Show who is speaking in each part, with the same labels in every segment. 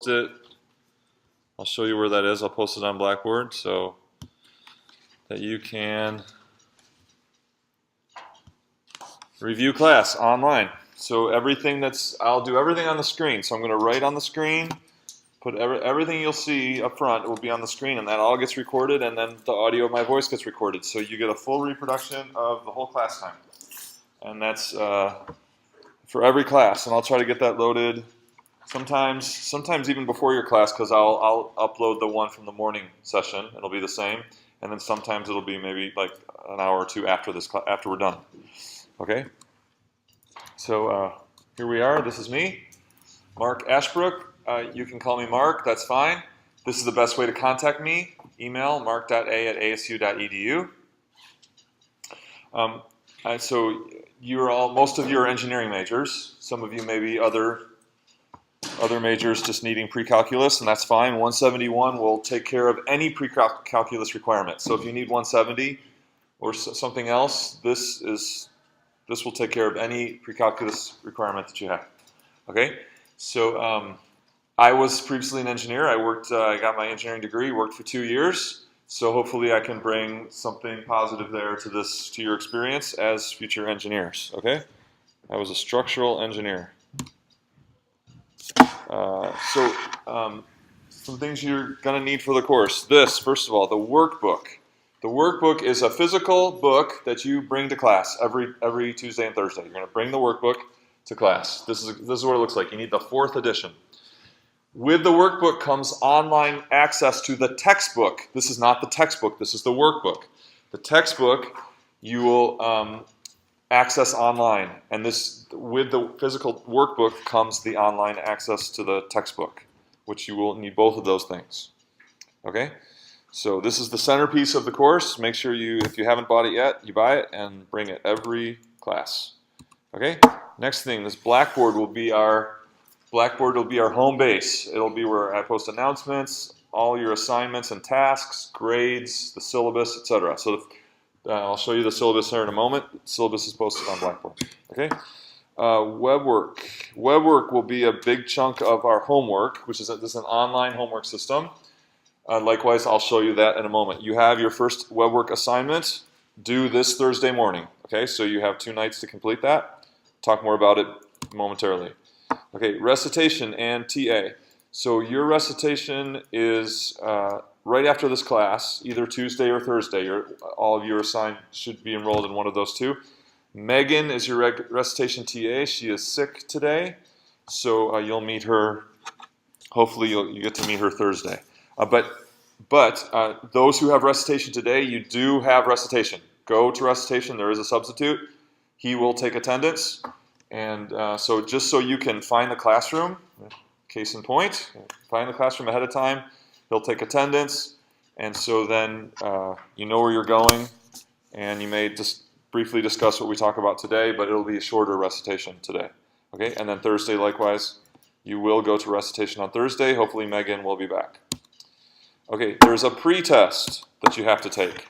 Speaker 1: it. I'll show you where that is. I'll post it on Blackboard so that you can review class online. So I'll do everything on the screen. So I'm going to write on the screen, put everything you'll see up front will be on the screen, and that all gets recorded, and then the audio of my voice gets recorded. So you get a full reproduction of the whole class time. And that's for every class, and I'll try to get that loaded sometimes even before your class, because I'll upload the one from the morning session. It'll be the same, and then sometimes it'll be maybe like an hour or two after we're done. Okay. So here we are. This is me, Mark Ashbrook. You can call me Mark. That's fine. This is the best way to contact me. Email mark.a@asu.edu. So most of you are engineering majors. Some of you may be other majors just needing precalculus, and that's fine. 171 will take care of any precalculus requirement. So if you need 170 or something else, this will take care of any precalculus requirement that you have. Okay? So I was previously an engineer. I got my engineering degree, worked for 2 years. So hopefully I can bring something positive there to your experience as future engineers. Okay? I was a structural engineer. Some things you're going to need for the course. First of all, the workbook. The workbook is a physical book that you bring to class every Tuesday and Thursday. You're going to bring the workbook to class. This is what it looks like. You need the 4th edition. With the workbook comes online access to the textbook. This is not the textbook. This is the workbook. The textbook you will access online, and with the physical workbook comes the online access to the textbook, which you will need both of those things. Okay? So this is the centerpiece of the course. Make sure if you haven't bought it yet, you buy it and bring it every class. Okay? Next thing, this Blackboard will be our home base. It'll be where I post announcements, all your assignments and tasks, grades, the syllabus, etc. So I'll show you the syllabus here in a moment. The syllabus is posted on Blackboard. Okay? WebWork. WebWork will be a big chunk of our homework, this is an online homework system. Likewise, I'll show you that in a moment. You have your first WebWork assignment due this Thursday morning. Okay, so you have 2 nights to complete that. Talk more about it momentarily. Okay, recitation and TA. So your recitation is right after this class, either Tuesday or Thursday. All of you are assigned, should be enrolled in one of those two. Megan is your recitation TA. She is sick today, so you'll meet her. Hopefully, you get to meet her Thursday. But those who have recitation today, you do have recitation. Go to recitation. There is a substitute. He will take attendance. And so just so you can find the classroom, case in point, find the classroom ahead of time, he'll take attendance, and so then you know where you're going, and you may just briefly discuss what we talk about today, but it'll be a shorter recitation today. Okay, and then Thursday, likewise, you will go to recitation on Thursday. Hopefully Megan will be back. Okay, there's a pre-test that you have to take.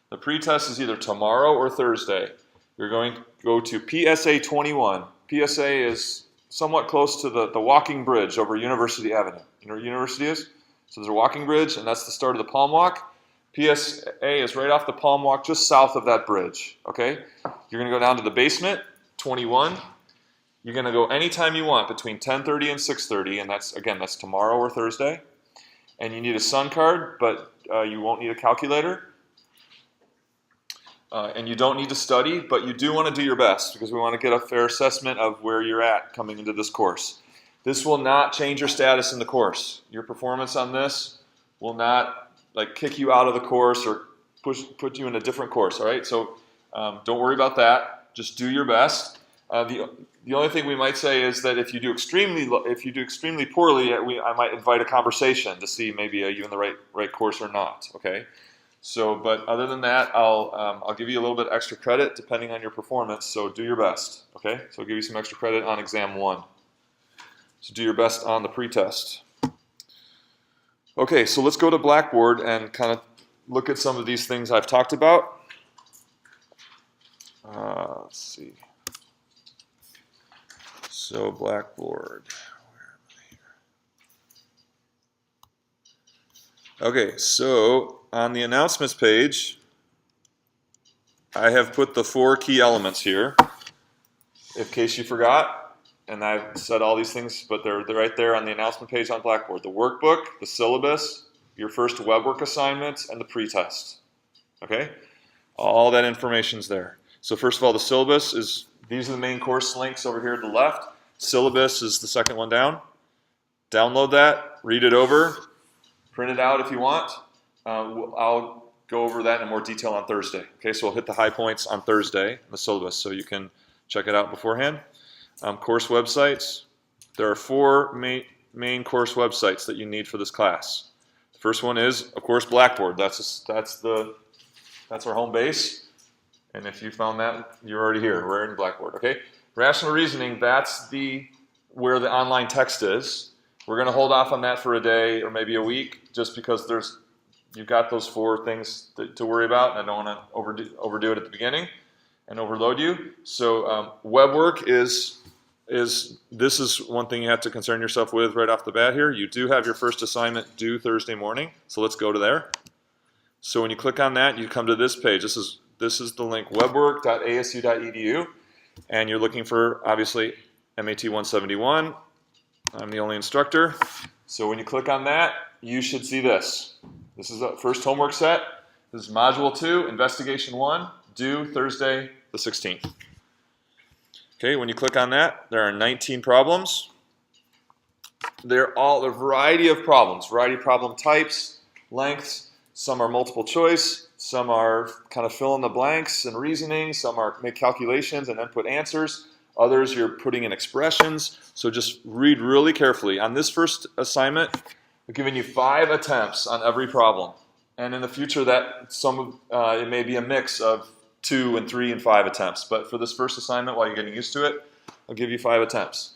Speaker 1: The pre-test is either tomorrow or Thursday. You're going to go to PSA 21. PSA is somewhat close to the walking bridge over University Avenue. You know where University is? So there's a walking bridge, and that's the start of the Palm Walk. PSA is right off the Palm Walk, just south of that bridge. Okay? You're going to go down to the basement, 21. You're going to go anytime you want, between 10:30 and 6:30, and that's tomorrow or Thursday. And you need a Sun card, but you won't need a calculator. And you don't need to study, but you do want to do your best because we want to get a fair assessment of where you're at coming into this course. This will not change your status in the course. Your performance on this will not kick you out of the course or put you in a different course. All right, so don't worry about that. Just do your best. The only thing we might say is that if you do extremely poorly, I might invite a conversation to see maybe are you in the right course or not. Okay. So, but other than that, I'll give you a little bit extra credit depending on your performance. So do your best, okay? So I'll give you some extra credit on exam 1. So do your best on the pretest. Okay, so let's go to Blackboard and kind of look at some of these things I've talked about. Let's see. So Blackboard. Where am I here? Okay, so on the announcements page, I have put the 4 key elements here, in case you forgot. And I've said all these things, but they're right there on the announcement page on Blackboard. The workbook, the syllabus, your first web work assignment, and the pretest. Okay? All that information's there. So first of all, the syllabus is, these are the main course links over here to the left. Syllabus is the second one down. Download that, read it over, print it out if you want. I'll go over that in more detail on Thursday. Okay, so we'll hit the high points on Thursday in the syllabus, so you can check it out beforehand. Course websites. There are 4 main course websites that you need for this class. The first one is, of course, Blackboard. That's our home base. And if you found that, you're already here. We're in Blackboard. Okay. Rational reasoning. That's where the online text is. We're going to hold off on that for a day or maybe a week, just because you've got those 4 things to worry about, and I don't want to overdo it at the beginning and overload you. So web work this is one thing you have to concern yourself with right off the bat here. You do have your first assignment due Thursday morning, so let's go to there. So when you click on that, you come to this page. This is the link, webwork.asu.edu, and you're looking for, obviously, MAT 171. I'm the only instructor. So when you click on that, you should see this. This is the first homework set. This is Module 2, Investigation 1, due Thursday the 16th. Okay, when you click on that, there are 19 problems. They're all a variety of problems, variety of problem types, lengths. Some are multiple choice, some are kind of fill in the blanks and reasoning, some are make calculations and then put answers. Others you're putting in expressions. So just read really carefully. On this first assignment, we're giving you 5 attempts on every problem. And in the future, it may be a mix of 2 and 3 and 5 attempts. But for this first assignment, while you're getting used to it, I'll give you 5 attempts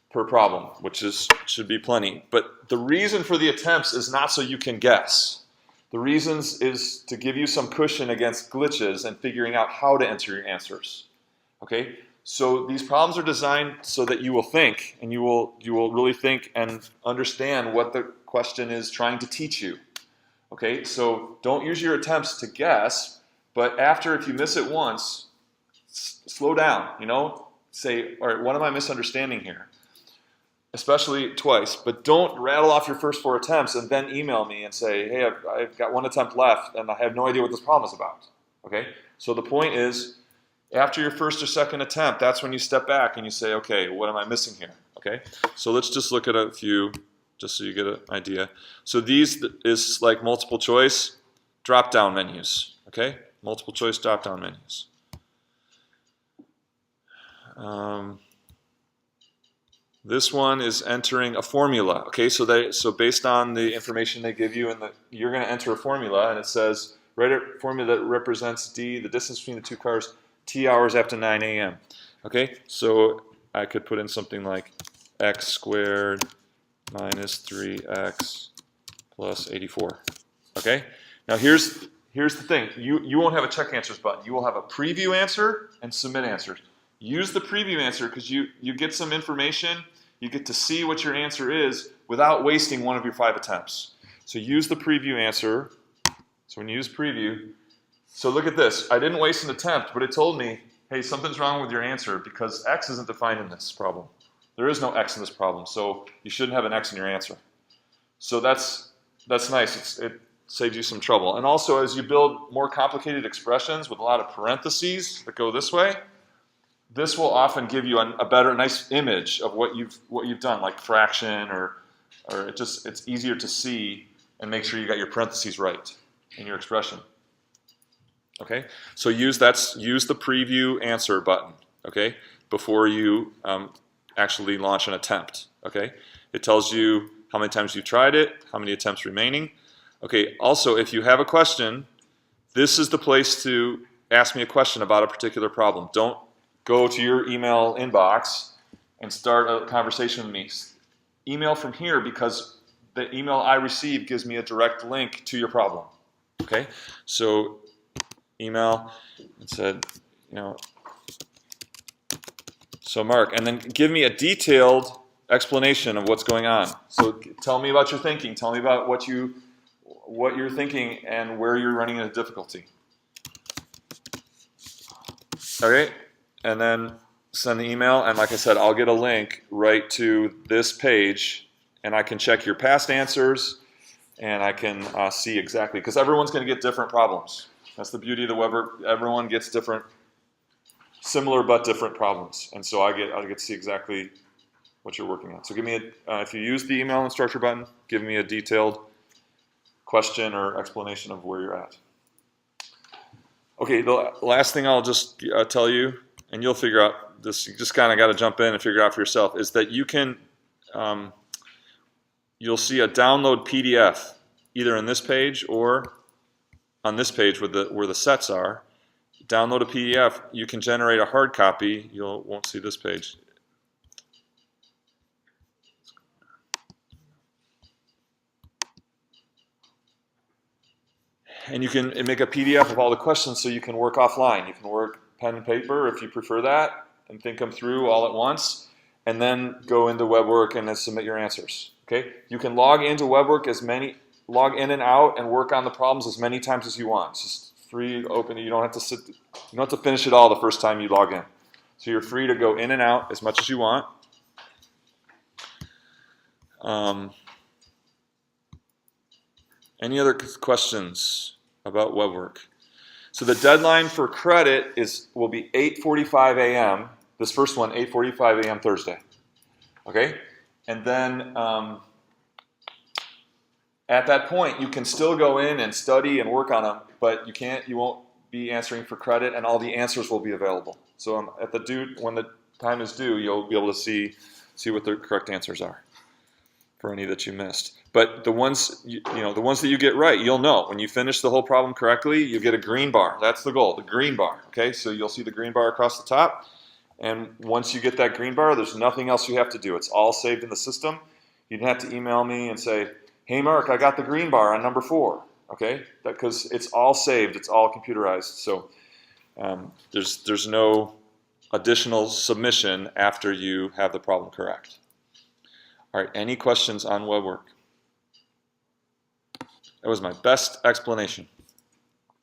Speaker 1: per problem, which should be plenty. But the reason for the attempts is not so you can guess. The reasons is to give you some cushion against glitches and figuring out how to enter your answers. Okay? So these problems are designed so that you will think, and you will really think and understand what the question is trying to teach you. Okay? So don't use your attempts to guess, but if you miss it once, slow down, say, all right, what am I misunderstanding here? Especially twice, but don't rattle off your first 4 attempts and then email me and say, hey, I've got 1 attempt left and I have no idea what this problem is about. Okay? So the point is, after your first or second attempt, that's when you step back and you say, okay, what am I missing here? Okay? So let's just look at a few, just so you get an idea. So these is like multiple choice drop-down menus. Okay? Multiple choice drop-down menus. This one is entering a formula. Okay, so based on the information they give you, you're going to enter a formula, and it says write a formula that represents d, the distance between the 2 cars, t hours after 9 a.m. Okay, so I could put in something like x squared minus 3x plus 84. Okay, now here's the thing. You won't have a check answers button. You will have a preview answer and submit answers. Use the preview answer because you get some information. You get to see what your answer is without wasting one of your 5 attempts. So use the preview answer. So when you use preview, so look at this. I didn't waste an attempt, but it told me, hey, something's wrong with your answer because x isn't defined in this problem. There is no x in this problem, so you shouldn't have an x in your answer. So that's nice. It saves you some trouble. And also, as you build more complicated expressions with a lot of parentheses that go this way, this will often give you a nice image of what you've done, like fraction or it's easier to see and make sure you got your parentheses right in your expression. Okay, so use the preview answer button. Okay, before you actually launch an attempt. Okay, it tells you how many times you've tried it, how many attempts remaining. Okay, also if you have a question, this is the place to ask me a question about a particular problem. Don't go to your email inbox and start a conversation with me. Email from here because the email I receive gives me a direct link to your problem. Okay, so email and said, so Mark, and then give me a detailed explanation of what's going on. So tell me about your thinking. Tell me about what you what you're thinking and where you're running into difficulty. Okay, and then send the email, and like I said, I'll get a link right to this page, and I can check your past answers, and I can see exactly, because everyone's going to get different problems. That's the beauty of the Weber. Everyone gets different, similar but different problems, and so I get to see exactly what you're working on. So give me if you use the email instructor button, give me a detailed question or explanation of where you're at. Okay, the last thing I'll just tell you, and you'll figure out this, you just kind of got to jump in and figure out for yourself, is that you can, you'll see a download PDF either in this page or on this page where the sets are. Download a PDF. You can generate a hard copy. You won't see this page. And you can make a PDF of all the questions so you can work offline. You can work pen and paper if you prefer that and think them through all at once, and then go into WebWork and then submit your answers. Okay? You can log into WebWork log in and out and work on the problems as many times as you want. It's just free, open. You don't have to finish it all the first time you log in. So you're free to go in and out as much as you want. Any other questions about WebWork? So the deadline for credit will be 8:45 a.m. This first one, 8:45 a.m. Thursday. Okay? And then at that point, you can still go in and study and work on them, but you won't be answering for credit, and all the answers will be available. So when the time is due, you'll be able to see what the correct answers are for any that you missed. But the ones the ones that you get right, you'll know. When you finish the whole problem correctly, you get a green bar. That's the goal, the green bar. Okay, so you'll see the green bar across the top. And once you get that green bar, there's nothing else you have to do. It's all saved in the system. You don't have to email me and say, hey, Mark, I got the green bar on number 4. Okay, because it's all saved. It's all computerized. So there's no additional submission after you have the problem correct. All right, any questions on WebWork? That was my best explanation.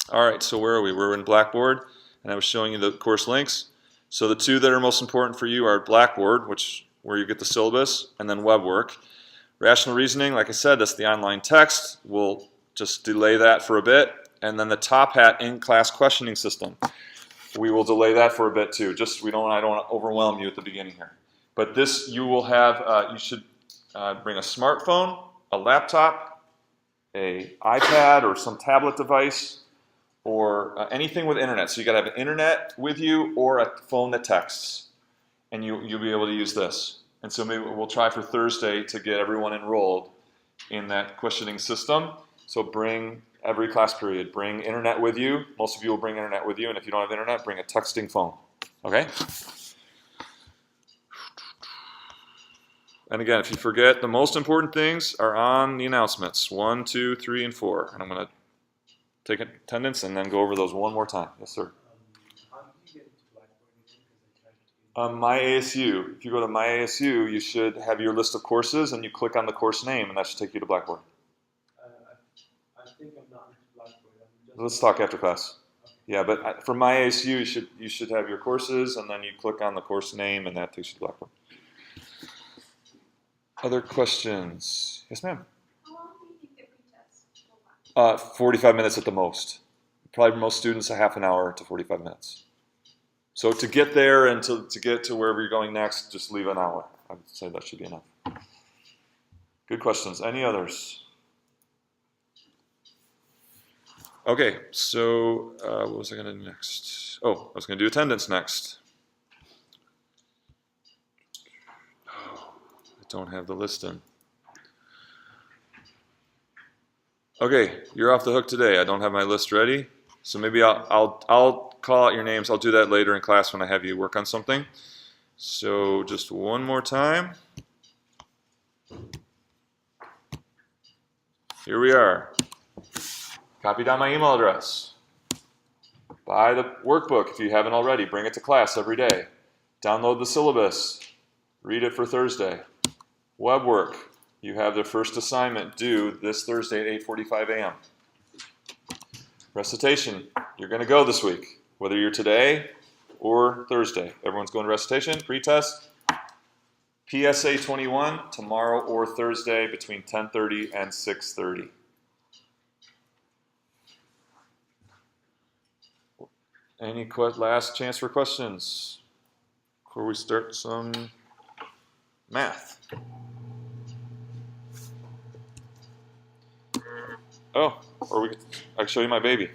Speaker 1: All right, so where are we? We're in Blackboard, and I was showing you the course links. So the two that are most important for you are Blackboard, where you get the syllabus, and then WebWork. Rational reasoning, like I said, that's the online text. We'll just delay that for a bit. And then the Top Hat in-class questioning system. We will delay that for a bit too. I don't want to overwhelm you at the beginning here. But this, you will have, you should bring a smartphone, a laptop, a iPad or some tablet device, or anything with internet. So you got to have internet with you or a phone that texts, and you'll be able to use this. And so maybe we'll try for Thursday to get everyone enrolled in that questioning system. So bring every class period, bring internet with you. Most of you will bring internet with you, and if you don't have internet, bring a texting phone. Okay? And again, if you forget, the most important things are on the announcements, 1, 2, 3, and 4. And I'm going to take attendance and then go over those one more time. Yes, sir.
Speaker 2: How do you get into Blackboard again?
Speaker 1: My ASU. If you go to My ASU, you should have your list of courses, and you click on the course name, and that should take you to Blackboard.
Speaker 2: I think I'm not into Blackboard.
Speaker 1: Let's talk after class. Okay. Yeah, but for My ASU, you should have your courses, and then you click on the course name, and that takes you to Blackboard. Other questions? Yes, ma'am.
Speaker 3: How long do you think the pretest will last?
Speaker 1: 45 minutes at the most. Probably most students a half an hour to 45 minutes. So to get there and to get to wherever you're going next, just leave an hour. I would say that should be enough. Good questions. Any others? Okay, so what was I going to do next? Oh, I was going to do attendance next. Don't have the list in. Okay, you're off the hook today. I don't have my list ready, so maybe I'll call out your names. I'll do that later in class when I have you work on something. So just one more time. Here we are. Copy down my email address. Buy the workbook if you haven't already. Bring it to class every day. Download the syllabus. Read it for Thursday. WebWork. you have the first assignment due this Thursday at 8:45 a.m. Recitation, you're going to go this week, whether you're today or Thursday. Everyone's going to recitation, pretest. PSA 21, tomorrow or Thursday between 10:30 and 6:30. Any last chance for questions before we start some math? Oh, or I can show you my baby.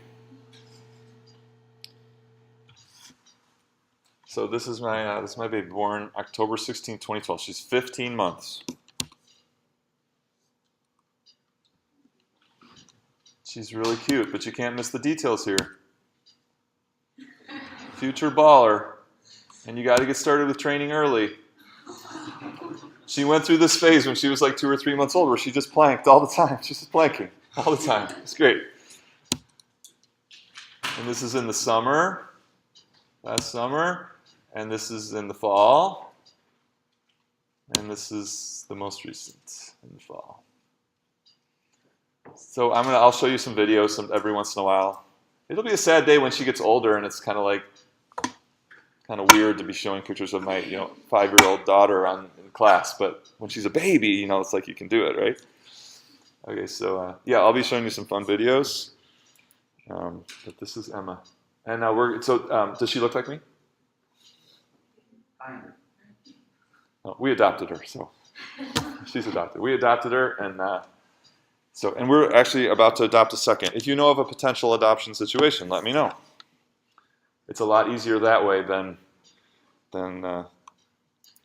Speaker 1: So this is my baby, born October 16, 2012. She's 15 months. She's really cute, but you can't miss the details here. Future baller, and you got to get started with training early. She went through this phase when she was like 2 or 3 months old, where she just planked all the time. She's just planking all the time. It's great. And this is in the summer, last summer. And this is in the fall, and this is the most recent in the fall. So I'll show you some videos every once in a while. It'll be a sad day when she gets older, and it's kind of weird to be showing pictures of my 5-year-old daughter in class. But when she's a baby, it's like you can do it, right? Okay, so yeah, I'll be showing you some fun videos. But this is Emma, and does she look like me? No, we adopted her, so she's adopted. We adopted her, and we're actually about to adopt a second. If you know of a potential adoption situation, let me know. It's a lot easier that way than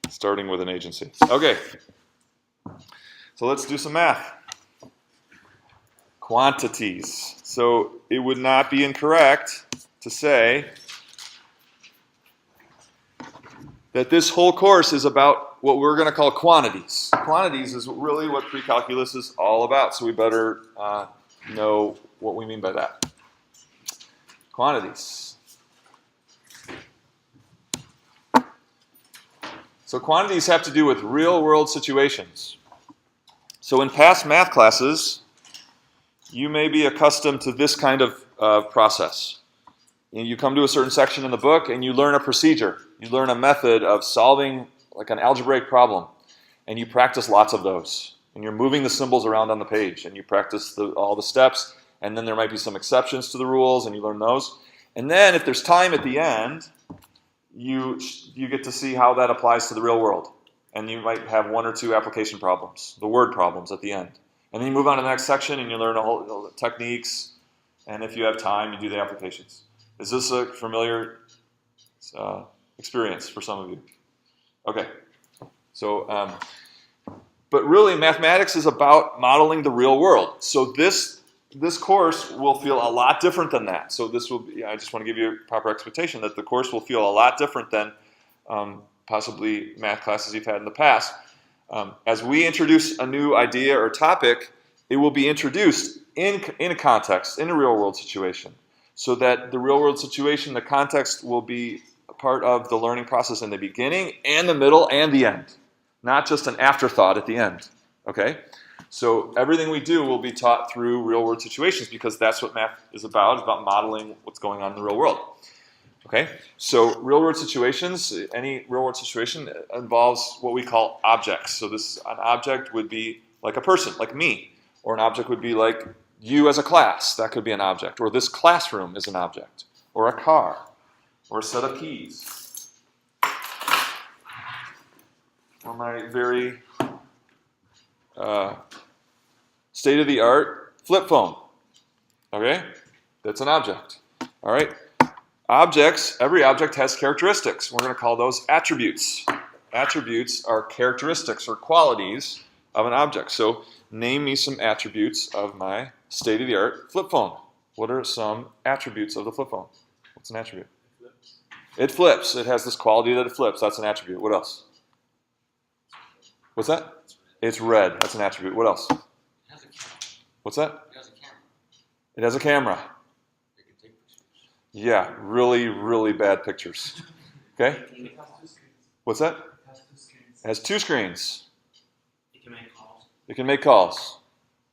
Speaker 1: starting with an agency. Okay, so let's do some math. Quantities. So it would not be incorrect to say that this whole course is about what we're going to call quantities. Quantities is really what Precalculus is all about, so we better know what we mean by that. Quantities. So quantities have to do with real-world situations. So in past math classes, you may be accustomed to this kind of process. You come to a certain section in the book and you learn a procedure. You learn a method of solving like an algebraic problem. And you practice lots of those. And you're moving the symbols around on the page. And you practice all the steps. And then there might be some exceptions to the rules and you learn those. And then if there's time at the end, you get to see how that applies to the real world. And you might have 1 or 2 application problems, the word problems at the end. And then you move on to the next section and you learn all the techniques. And if you have time, you do the applications. Is this a familiar experience for some of you? Okay. So, but really, mathematics is about modeling the real world. So this course will feel a lot different than that. So this will be, I just want to give you a proper expectation that the course will feel a lot different than possibly math classes you've had in the past. As we introduce a new idea or topic, it will be introduced in a context, in a real-world situation. So that the real-world situation, the context will be a part of the learning process in the beginning and the middle and the end. Not just an afterthought at the end. Okay? So everything we do will be taught through real-world situations because that's what math is about. It's about modeling what's going on in the real world. Okay? So real-world situations, any real-world situation involves what we call objects. So an object would be like a person, like me. Or an object would be like you as a class, that could be an object. Or this classroom is an object. Or a car. Or a set of keys. Or my very state-of-the-art flip phone. Okay? That's an object. All right? Objects, every object has characteristics. We're going to call those attributes. Attributes are characteristics or qualities of an object. So name me some attributes of my state-of-the-art flip phone. What are some attributes of the flip phone? What's an attribute? It flips. It has this quality that it flips. That's an attribute. What else? What's that? It's red. That's an attribute. What else?
Speaker 4: It has a camera.
Speaker 1: What's that?
Speaker 4: It has a camera.
Speaker 1: It has a camera.
Speaker 4: It can take pictures.
Speaker 1: Yeah, really, really bad pictures. Okay?
Speaker 2: It has 2 screens.
Speaker 1: What's that?
Speaker 2: It has 2 screens.
Speaker 1: It has 2 screens.
Speaker 2: You can make calls.
Speaker 1: It can make calls.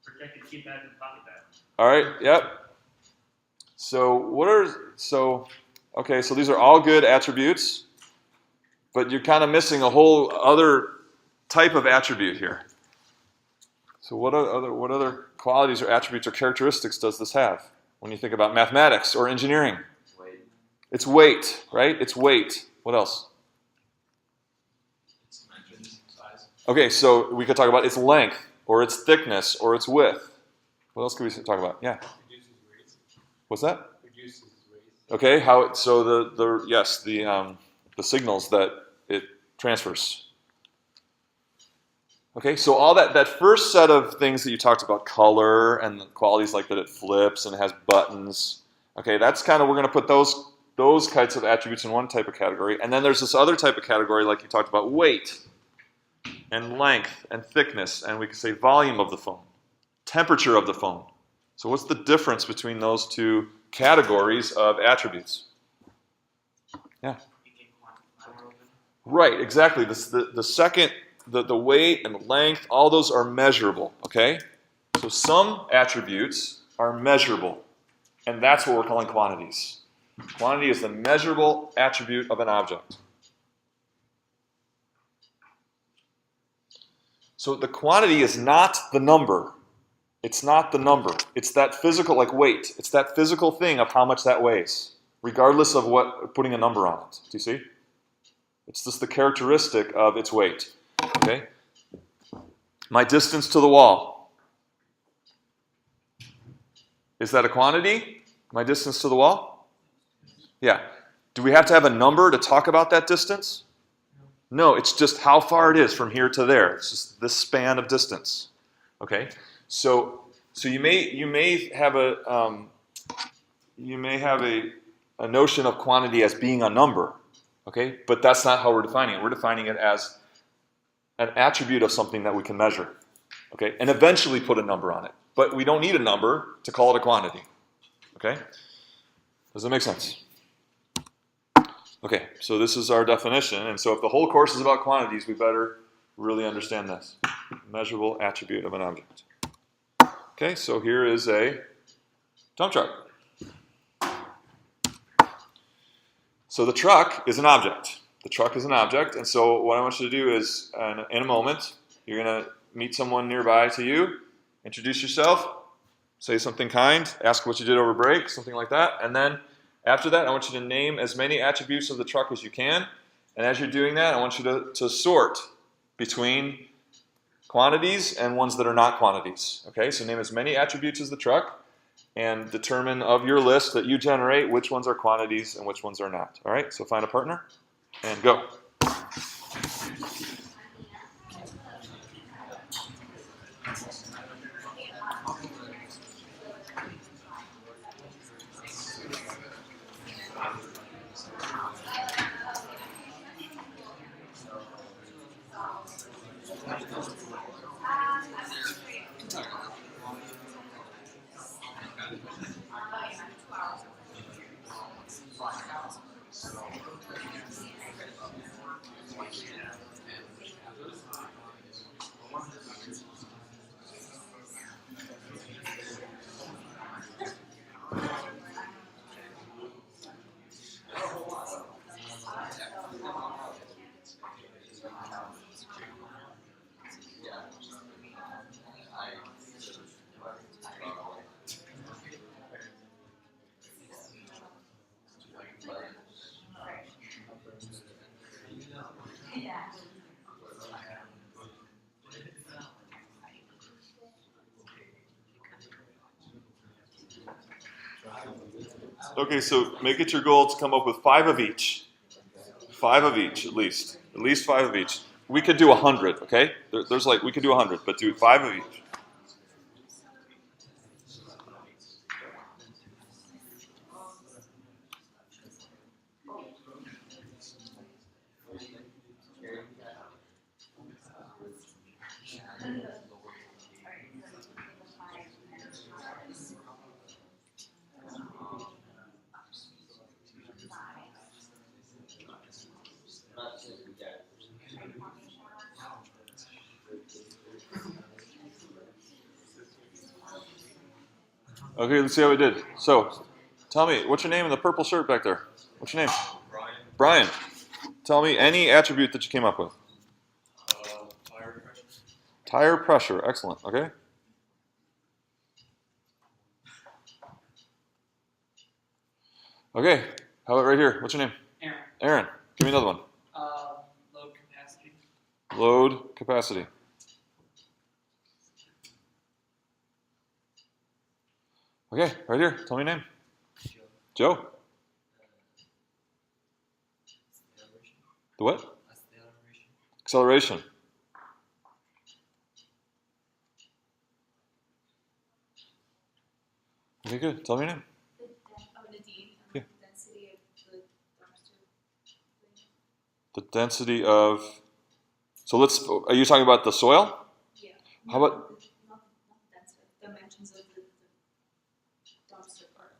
Speaker 2: Protected keypad and pocket dial.
Speaker 1: All right, yep. Okay, so these are all good attributes, but you're kind of missing a whole other type of attribute here. So what other qualities or attributes or characteristics does this have when you think about mathematics or engineering?
Speaker 4: Weight.
Speaker 1: It's weight, right? It's weight. What else?
Speaker 4: Its dimensions, size.
Speaker 1: Okay, so we could talk about its length, or its thickness, or its width. What else could we talk about? Yeah.
Speaker 2: Reduces raise.
Speaker 1: What's that?
Speaker 2: Reduces raise.
Speaker 1: Okay, so the signals that it transfers. Okay, so all that first set of things that you talked about, color and the qualities like that it flips and it has buttons. Okay, that's kind of, we're going to put those kinds of attributes in one type of category, and then there's this other type of category like you talked about, weight and length and thickness, and we could say volume of the phone, temperature of the phone. So what's the difference between those two categories of attributes? Yeah. Right, exactly. The second, the weight and the length, all those are measurable, okay? So some attributes are measurable, and that's what we're calling quantities. Quantity is the measurable attribute of an object. So the quantity is not the number. It's not the number. It's that physical, like weight. It's that physical thing of how much that weighs, regardless of what putting a number on it. Do you see? It's just the characteristic of its weight. Okay? My distance to the wall. Is that a quantity? My distance to the wall? Yeah. Do we have to have a number to talk about that distance? No, it's just how far it is from here to there. It's just this span of distance. Okay? So you may have a notion of quantity as being a number, okay? But that's not how we're defining it. We're defining it as an attribute of something that we can measure, okay? And eventually put a number on it. But we don't need a number to call it a quantity, okay? Does that make sense? Okay, so this is our definition. And so if the whole course is about quantities, we better really understand this. Measurable attribute of an object. Okay, so here is a dump truck. So the truck is an object. The truck is an object, and so what I want you to do is, in a moment, you're going to meet someone nearby to you, introduce yourself, say something kind, ask what you did over break, something like that, and then after that, I want you to name as many attributes of the truck as you can, and as you're doing that, I want you to sort between quantities and ones that are not quantities. Okay, so name as many attributes as the truck and determine of your list that you generate which ones are quantities and which ones are not. All right, so find a partner and go. Okay, so make it your goal to come up with 5 of each. 5 of each, at least. At least 5 of each. We could do 100, okay? We could do 100, but do 5 of each. Okay, let's see how we did. So, tell me, what's your name in the purple shirt back there? What's your name?
Speaker 4: Brian.
Speaker 1: Brian. Tell me any attribute that you came up with.
Speaker 4: Tire pressure.
Speaker 1: Tire pressure. Excellent. Okay. Okay. How about right here? What's your name?
Speaker 2: Aaron.
Speaker 1: Aaron. Give me another one.
Speaker 2: Load capacity.
Speaker 1: Load capacity. Okay, right here. Tell me your name.
Speaker 4: Joe.
Speaker 1: Joe. The what?
Speaker 4: Acceleration.
Speaker 1: Acceleration. Okay, good. Tell me your name.
Speaker 3: The D,
Speaker 1: Yeah.
Speaker 3: density of the dumpster.
Speaker 1: The density of. So let's. Are you talking about the soil?
Speaker 3: Yeah.
Speaker 1: How about-
Speaker 3: Not density, dimensions of the dumpster part.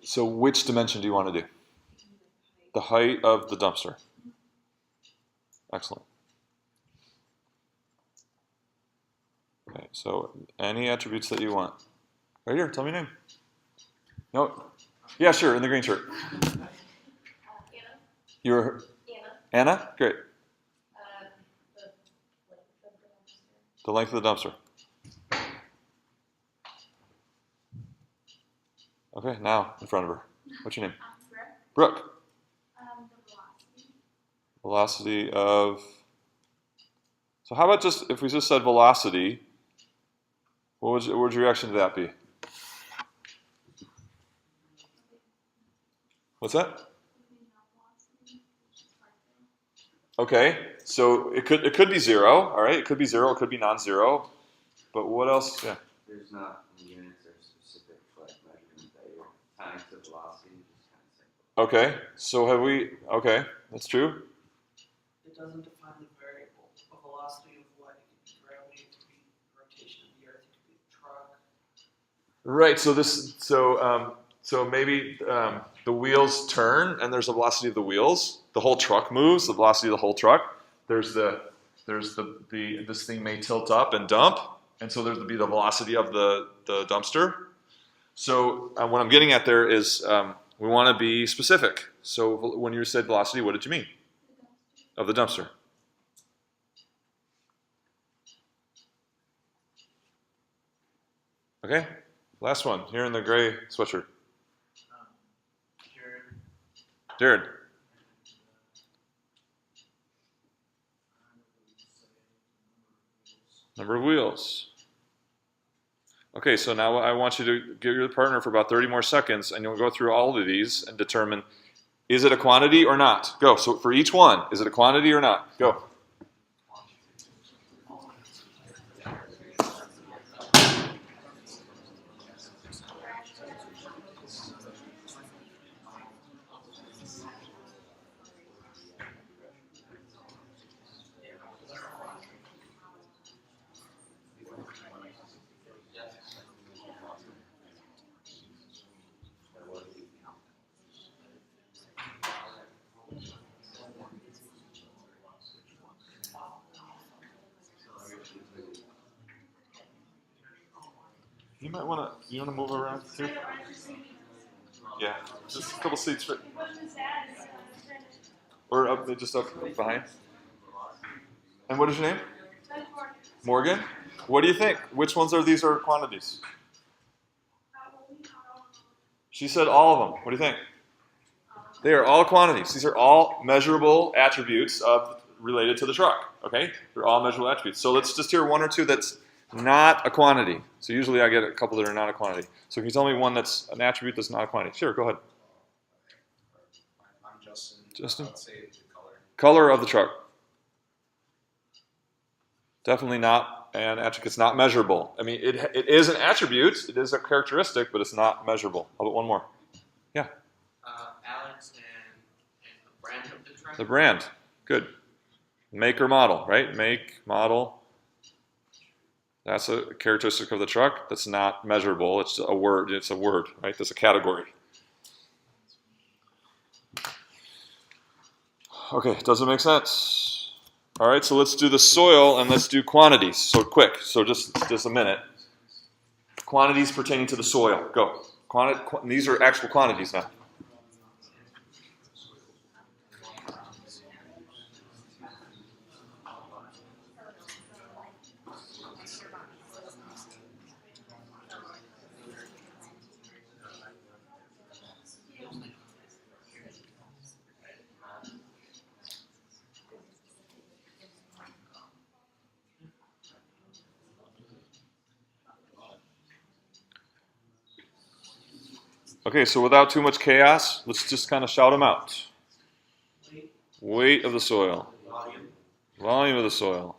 Speaker 1: So which dimension do you want to do? The height of the dumpster. Excellent. Okay, so any attributes that you want. Right here, tell me your name. No. Yeah, sure, in the green shirt.
Speaker 3: Anna.
Speaker 1: You're
Speaker 3: Anna.
Speaker 1: Anna? Great.
Speaker 3: The length of the dumpster.
Speaker 1: The length of the dumpster. Okay, now in front of her. What's your name?
Speaker 3: Brooke.
Speaker 1: Brooke.
Speaker 3: The velocity.
Speaker 1: Velocity of. So how about just if we just said velocity? What would your reaction to that be? What's that? Okay, so it could be 0. All right, it could be 0. It could be non-zero. But what else? Yeah.
Speaker 5: There's not units or specific like measurement that you're tying to velocity, just kind of simple.
Speaker 1: Okay, so have we? Okay, that's true.
Speaker 2: It doesn't define the variable. A velocity of what? It could be gravity, it could be rotation of the earth, it could be a truck.
Speaker 1: Right. So maybe the wheels turn, and there's a velocity of the wheels. The whole truck moves. The velocity of the whole truck. There's this thing may tilt up and dump, and so there'd be the velocity of the dumpster. So what I'm getting at there is we want to be specific. So when you said velocity, what did you mean? Of the dumpster. Okay. Last one here in the gray sweatshirt. Jared. Number of wheels. Okay, so now I want you to give your partner for about 30 more seconds, and you'll go through all of these and determine, is it a quantity or not? Go. So for each one, is it a quantity or not? Go. You might want to move around too. Yeah, just a couple seats, right? Or up, just up behind. And what is your name? Morgan. What do you think? Which ones are these are quantities? She said all of them. What do you think? They are all quantities. These are all measurable attributes related to the truck. Okay, they're all measurable attributes. So let's just hear one or two that's not a quantity. So usually I get a couple that are not a quantity. So can you tell me one that's an attribute that's not a quantity? Sure, go ahead.
Speaker 6: I'm Justin.
Speaker 1: Justin?
Speaker 6: I'd say the color.
Speaker 1: Color of the truck. Definitely not an attribute. It's not measurable. I mean, it is an attribute. It is a characteristic, but it's not measurable. How about one more? Yeah.
Speaker 2: Alex and the brand of the truck.
Speaker 1: The brand. Good. Make or model, right? Make, model. That's a characteristic of the truck. That's not measurable. It's a word. It's a word, right? That's a category. Okay, does it make sense? All right, so let's do the soil and let's do quantities. So quick, so just a minute. Quantities pertaining to the soil. Go. These are actual quantities now. Okay, so without too much chaos, let's just kind of shout them out. Weight of the soil. Volume of the soil.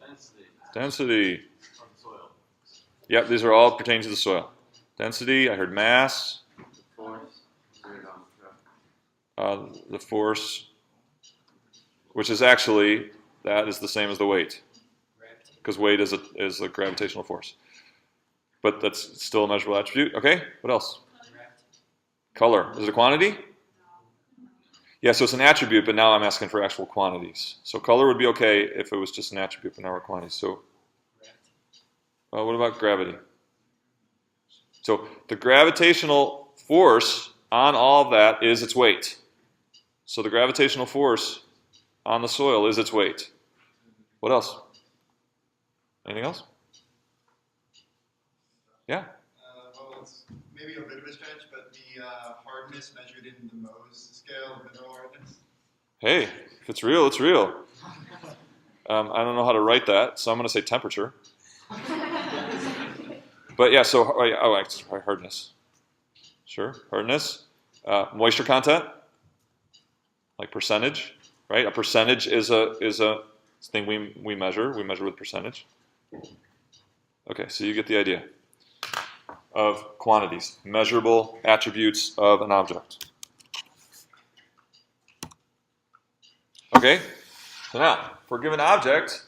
Speaker 1: Density. Yep, these are all pertaining to the soil. Density, I heard mass. The force, which is actually, that is the same as the weight. Because weight is a gravitational force. But that's still a measurable attribute. Okay, what else? Color. Is it a quantity? Yeah, so it's an attribute, but now I'm asking for actual quantities. So color would be okay if it was just an attribute, but now we're quantities. So what about gravity? So the gravitational force on all of that is its weight. So the gravitational force on the soil is its weight. What else? Anything else? Yeah?
Speaker 6: Well, it's maybe a bit of a stretch, but the hardness measured in the Mohs scale of mineral hardness.
Speaker 1: Hey, if it's real, it's real. I don't know how to write that, so I'm going to say temperature. But yeah, so hardness. Sure, hardness. Moisture content, like percentage, right? A percentage is a thing we measure. We measure with percentage. Okay, so you get the idea of quantities, measurable attributes of an object. Okay, so now, for a given object,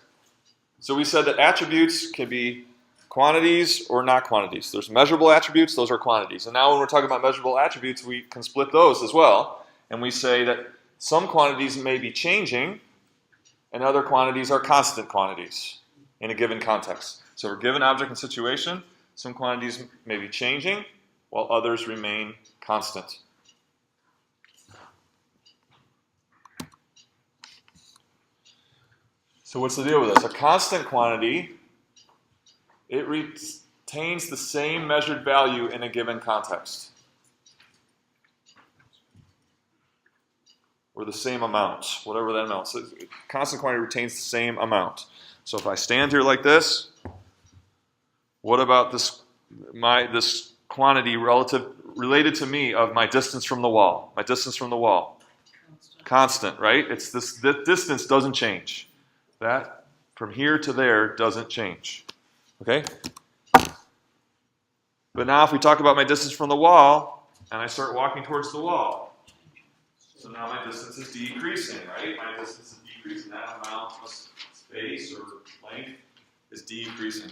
Speaker 1: so we said that attributes can be quantities or not quantities. There's measurable attributes, those are quantities. And now when we're talking about measurable attributes, we can split those as well. And we say that some quantities may be changing, and other quantities are constant quantities in a given context. So for a given object and situation, some quantities may be changing, while others remain constant. So what's the deal with this? A constant quantity, it retains the same measured value in a given context. Or the same amount, whatever that amount. So constant quantity retains the same amount. So if I stand here like this, what about this quantity related to me of my distance from the wall? My distance from the wall. Constant, right? It's this distance doesn't change. That from here to there doesn't change. Okay? But now if we talk about my distance from the wall, and I start walking towards the wall, so now my distance is decreasing, right? My distance is decreasing. That amount of space or length is decreasing.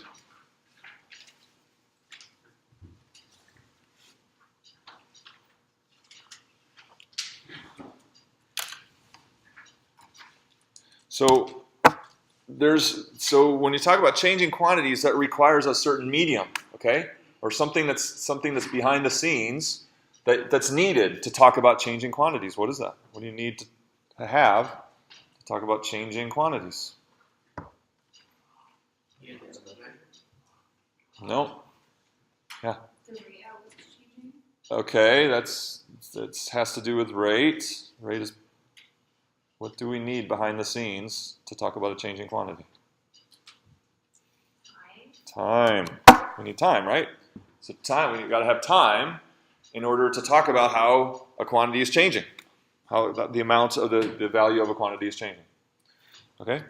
Speaker 1: So when you talk about changing quantities, that requires a certain medium, okay? Or something that's behind the scenes that's needed to talk about changing quantities. What is that? What do you need to have to talk about changing quantities? No. Yeah.
Speaker 3: The rate at which it's changing?
Speaker 1: Okay, that has to do with rate. Rate is what do we need behind the scenes to talk about a changing quantity?
Speaker 3: Time.
Speaker 1: Time. We need time, right? So time, we've got to have time in order to talk about how a quantity is changing, how the amount of the value of a quantity is changing. Okay?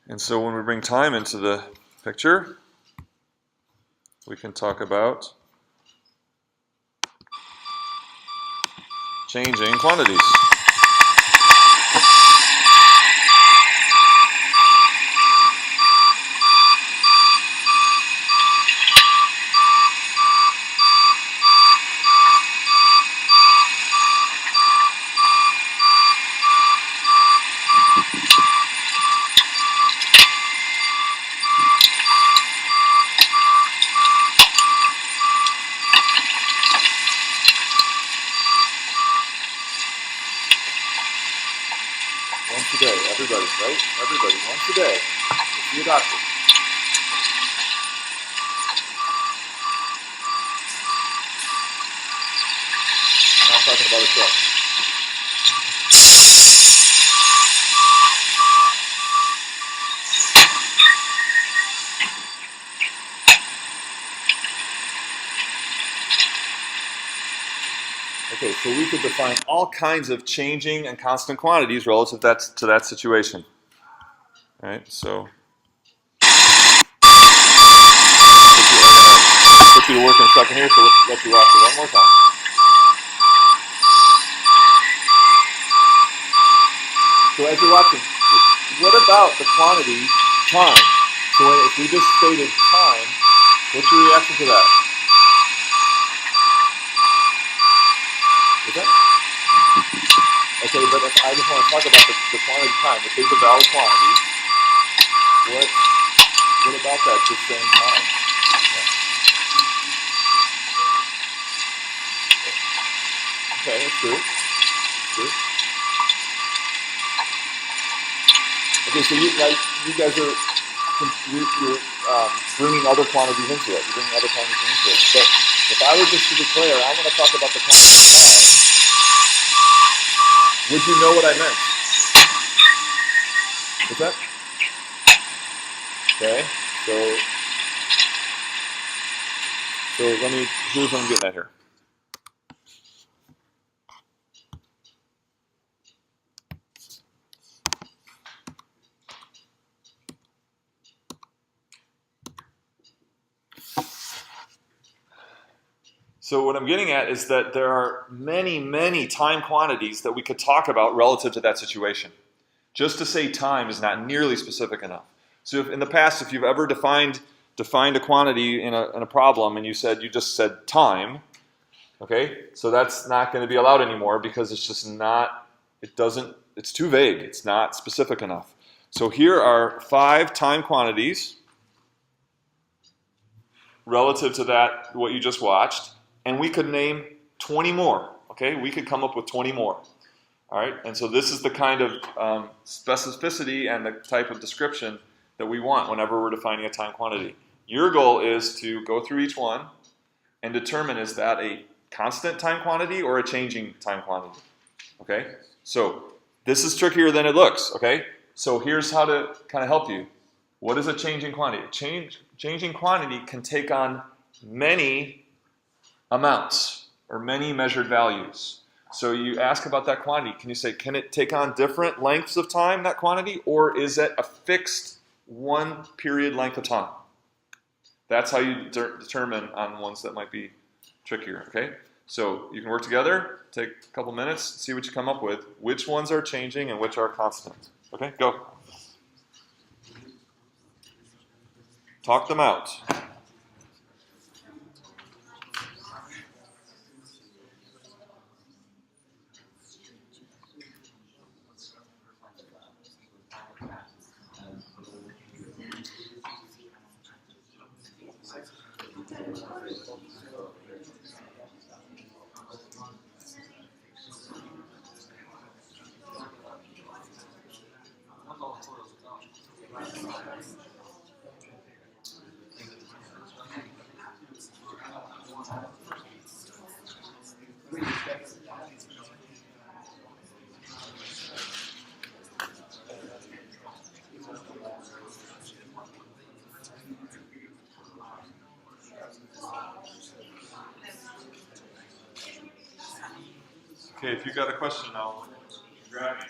Speaker 1: And so when we bring time into the picture, we can talk about changing quantities. everybody, right? Everybody, once a day. See a doctor. I'm not talking about a truck. Okay, so we could define all kinds of changing and constant quantities relative to that situation. All right, so put you to work in a second here, so let's let you watch it one more time. So as you're watching, what about the quantity time? So if we just stated time, what's your reaction to that? Is that? Okay, but if I just want to talk about the quantity time, which is a valid quantity, what about that just saying time? Yeah. Okay, that's true. True. Okay, so you guys are you're bringing other quantities into it. You're bringing other quantities into it. But if I were just to declare, I want to talk about the quantity time, would you know what I meant? What's that? Okay, so here's what I'm getting at here. So what I'm getting at is that there are many, many time quantities that we could talk about relative to that situation. Just to say time is not nearly specific enough. So if in the past, if you've ever defined a quantity in a problem and you just said time, okay, so that's not going to be allowed anymore because it's just not, it's too vague. It's not specific enough. So here are 5 time quantities relative to that, what you just watched, and we could name 20 more, okay? We could come up with 20 more, all right? And so this is the kind of specificity and the type of description that we want whenever we're defining a time quantity. Your goal is to go through each one and determine, is that a constant time quantity or a changing time quantity, okay? So this is trickier than it looks, okay? So here's how to kind of help you. What is a changing quantity? Changing quantity can take on many amounts or many measured values. So you ask about that quantity. Can you say, can it take on different lengths of time, that quantity, or is it a fixed one period length of time? That's how you determine on ones that might be trickier, okay? So you can work together, take a couple minutes, see what you come up with, which ones are changing and which are constant. Okay, go. Talk them out. Okay, if you got a question now, grab me.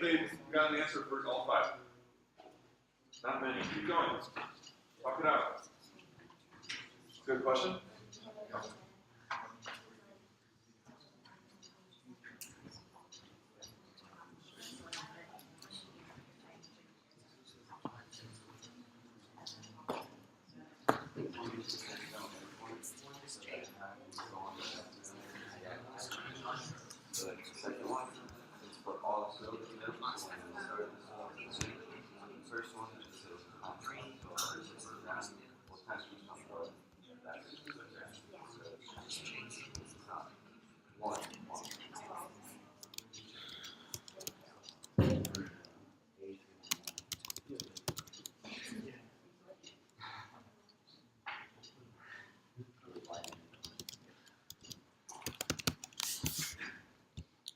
Speaker 1: if they got an answer for all 5? Not many. Keep going. Talk it out. Good question.
Speaker 5: So the second one is for all the first one is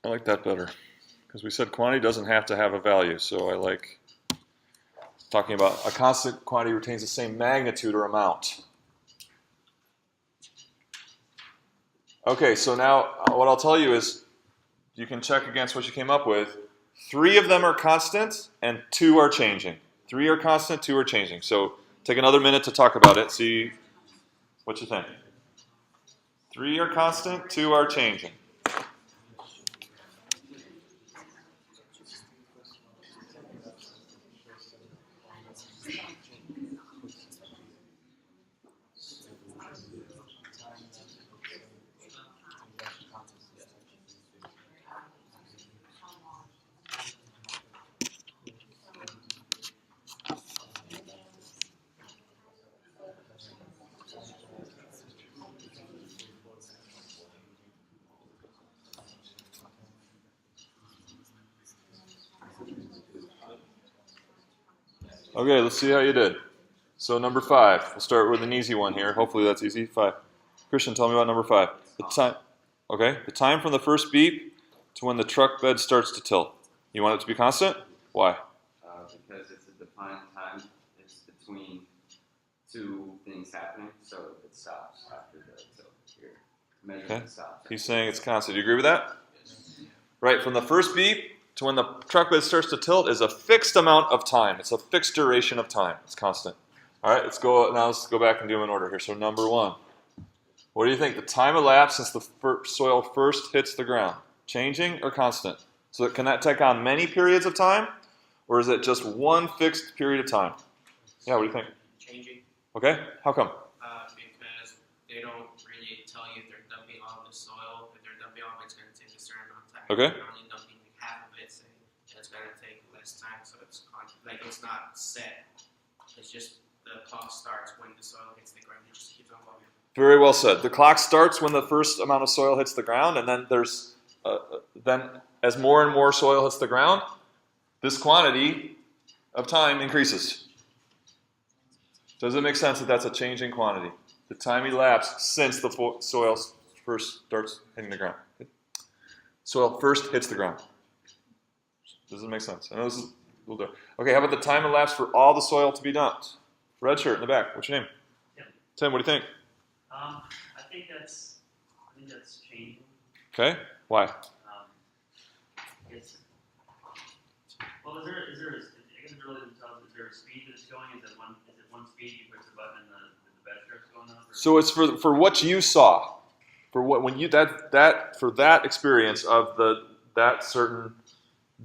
Speaker 1: I like that better because we said quantity doesn't have to have a value, so I like talking about a constant quantity retains the same magnitude or amount. Okay, so now what I'll tell you is you can check against what you came up with. 3 of them are constant and 2 are changing. 3 are constant, 2 are changing. So take another minute to talk about it, see what you think. 3 are constant, 2 are changing. Okay, let's see how you did. So number 5, we'll start with an easy one here. Hopefully that's easy. 5. Christian, tell me about number 5. The time. Okay, the time from the first beep to when the truck bed starts to tilt. You want it to be constant? Why?
Speaker 5: Because it's a defined time. It's between 2 things happening, so it stops after the tilt. Here, measurement stops.
Speaker 1: He's saying it's constant. Do you agree with that? Right, from the first beep to when the truck bed starts to tilt is a fixed amount of time. It's a fixed duration of time. It's constant. All right, let's go back and do them in order here. So number 1. What do you think? The time elapsed since the soil first hits the ground. Changing or constant? So can that take on many periods of time? Or is it just one fixed period of time? Yeah, what do you think?
Speaker 7: Changing,
Speaker 1: Okay, how come?
Speaker 7: because they don't really tell you if they're dumping all of the soil. If they're dumping all of it, it's going to take a certain amount of time.
Speaker 1: Okay.
Speaker 7: If they're only dumping like half of it, say, it's going to take less time. So it's like it's not set. It's just the clock starts when the soil hits the ground. It just keeps on going.
Speaker 1: Very well said. The clock starts when the first amount of soil hits the ground, and then then as more and more soil hits the ground, this quantity of time increases. Does it make sense that that's a changing quantity? The time elapsed since the soil first starts hitting the ground. Soil first hits the ground. Does it make sense? I know this is a little different. Okay, how about the time elapsed for all the soil to be dumped? Red shirt in the back. What's your name?
Speaker 8: Tim.
Speaker 1: Tim, what do you think?
Speaker 8: I think that's changing.
Speaker 1: Okay, why?
Speaker 8: It's well. Is there? I guess it really doesn't tell us. Is there a speed that's going? Is it one speed? You push the button and the bed starts going up? Or?
Speaker 1: So it's for what you saw, for what when you for that experience of that certain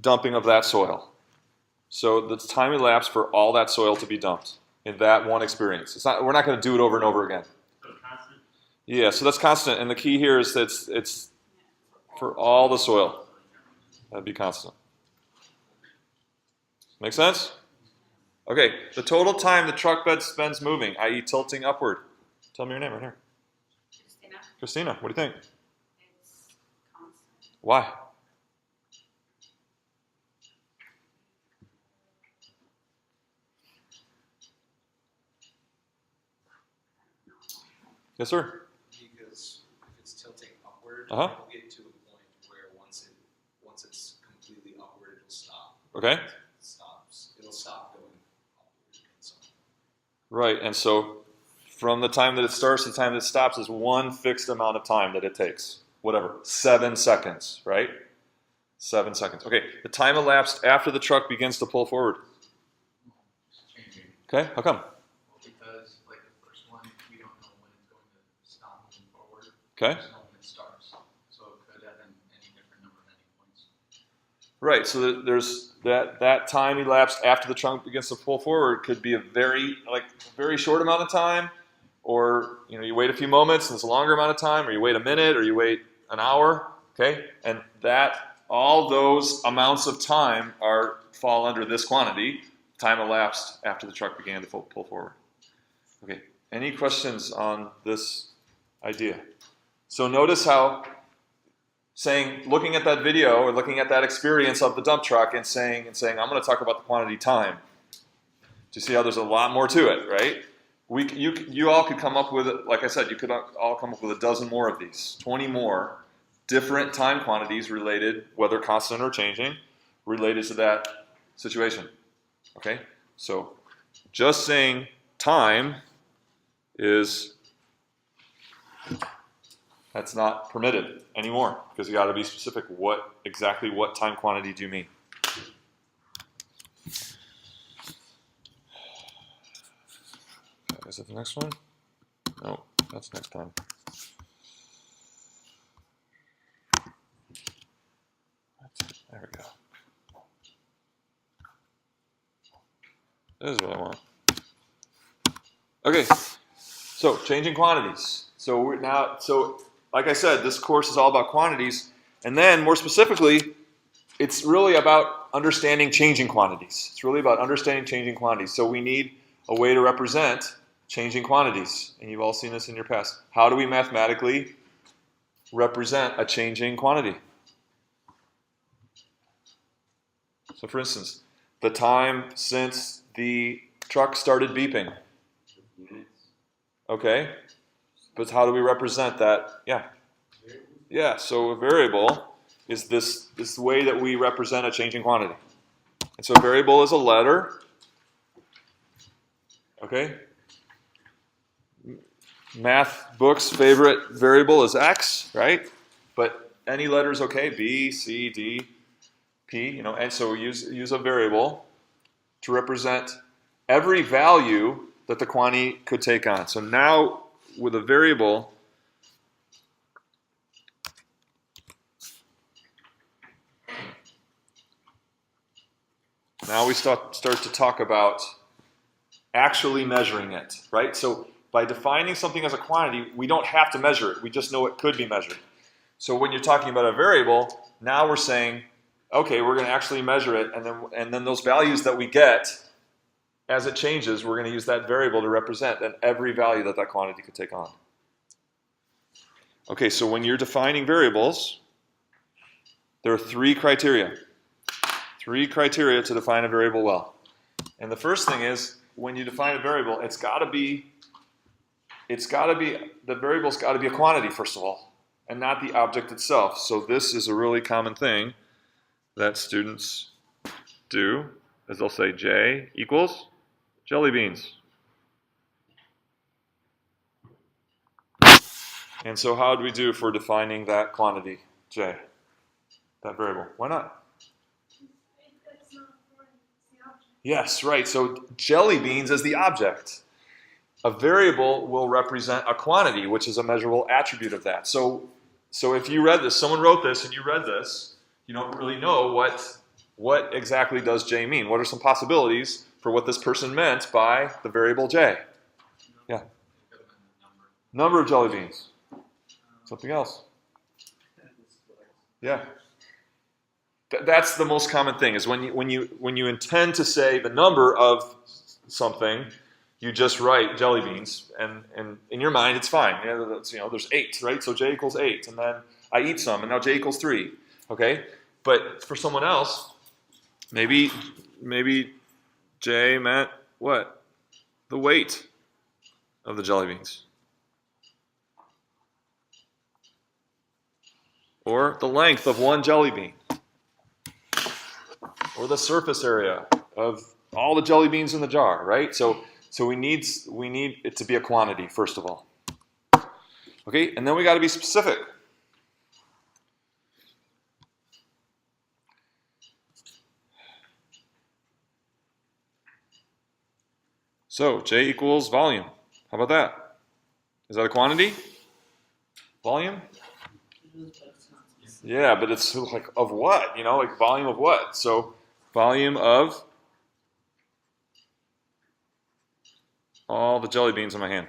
Speaker 1: dumping of that soil. So the time elapsed for all that soil to be dumped in that one experience. It's not. We're not going to do it over and over again.
Speaker 8: So it's constant.
Speaker 1: Yeah, so that's constant, and the key here is that it's for all the soil. That'd be constant. Make sense? Okay, the total time the truck bed spends moving, i.e. tilting upward. Tell me your name right here.
Speaker 3: Christina,
Speaker 1: Christina, what do you think?
Speaker 3: it's constant.
Speaker 1: Why? Yes, sir.
Speaker 9: Because if it's tilting upward,
Speaker 1: Uh-huh.
Speaker 9: it'll get to a point where once it's completely upward, it'll stop.
Speaker 1: Okay.
Speaker 9: It stops. It'll stop going upward. So
Speaker 1: Right, and so from the time that it starts to the time that it stops is one fixed amount of time that it takes. Whatever, 7 seconds, right? 7 seconds. Okay, the time elapsed after the truck begins to pull forward.
Speaker 9: Changing.
Speaker 1: Okay, how come?
Speaker 9: Because like the first one, we don't know when it's going to stop moving forward.
Speaker 1: Okay.
Speaker 9: We just know when it starts. So it could have been any different number of ending points.
Speaker 1: Right, so there's that time elapsed after the trunk begins to pull forward could be a very short amount of time, or you wait a few moments and it's a longer amount of time, or you wait a minute, or you wait an hour. Okay, and all those amounts of time fall under this quantity, time elapsed after the truck began to pull forward. Okay, any questions on this idea? So notice how looking at that video or looking at that experience of the dump truck and saying, I'm going to talk about the quantity time. Do you see how there's a lot more to it, right? You all could come up with, like I said, you could all come up with a dozen more of these, 20 more different time quantities related, whether constant or changing, related to that situation. Okay? So just saying time that's not permitted anymore, because you got to be specific. Exactly what time quantity do you mean? Is it the next one? No, that's next time. There we go. This is what I want. Okay, so changing quantities. So like I said, this course is all about quantities, and then more specifically, it's really about understanding changing quantities. It's really about understanding changing quantities. So we need a way to represent changing quantities, and you've all seen this in your past. How do we mathematically represent a changing quantity? So for instance, the time since the truck started beeping.
Speaker 5: Units.
Speaker 1: Okay, but how do we represent that? Yeah, so a variable is this way that we represent a changing quantity. And so a variable is a letter. Okay? Math book's favorite variable is x, right? But any letter is okay, B, C, D, P, and so we use a variable to represent every value that the quantity could take on. So now with a variable, now we start to talk about actually measuring it, right? So by defining something as a quantity, we don't have to measure it. We just know it could be measured. So when you're talking about a variable, now we're saying, okay, we're going to actually measure it, and then those values that we get, as it changes, we're going to use that variable to represent every value that quantity could take on. Okay, so when you're defining variables, there are 3 criteria. 3 criteria to define a variable well. And the first thing is, when you define a variable, the variable's got to be a quantity, first of all, and not the object itself. So this is a really common thing that students do, is they'll say J equals jelly beans. And so how do we do for defining that quantity, J, that variable? Why not? Yes, right. So jelly beans is the object. A variable will represent a quantity, which is a measurable attribute of that. So if you read this, someone wrote this and you read this, you don't really know what exactly does J mean. What are some possibilities for what this person meant by the variable J? Yeah. Number of jelly beans. Something else. Yeah. That's the most common thing, is when you intend to say the number of something, you just write jelly beans, and in your mind it's fine. There's 8, right? So J equals 8, and then I eat some, and now J equals 3. Okay? But for someone else, maybe J meant what? The weight of the jelly beans. Or the length of one jelly bean. Or the surface area of all the jelly beans in the jar, right? So we need it to be a quantity, first of all. Okay, and then we got to be specific. So J equals volume. How about that? Is that a quantity? Volume?
Speaker 2: It is, but it's not specific.
Speaker 1: Yeah, but it's like of what? You know, like volume of what? So volume of all the jelly beans in my hand.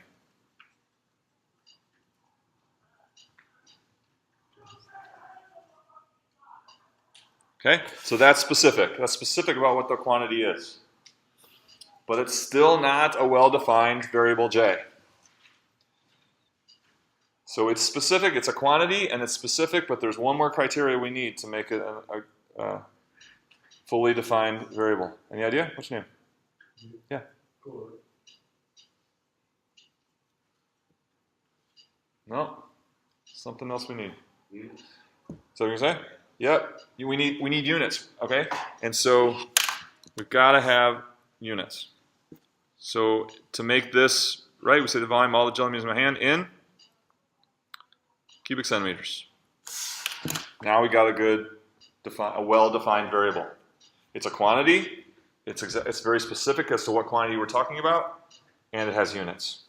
Speaker 1: Okay, so that's specific. That's specific about what the quantity is. But it's still not a well-defined variable J. So it's specific, it's a quantity, and it's specific, but there's one more criteria we need to make it a fully defined variable. Any idea? What's your name? Yeah. No. Something else we need.
Speaker 5: Units.
Speaker 1: Is that what you're gonna say? Yep. We need units, okay? And so we've got to have units. So to make this right, we say the volume of all the jelly beans in my hand in cubic centimeters. Now we got a well-defined variable. It's a quantity. It's very specific as to what quantity we're talking about, and it has units.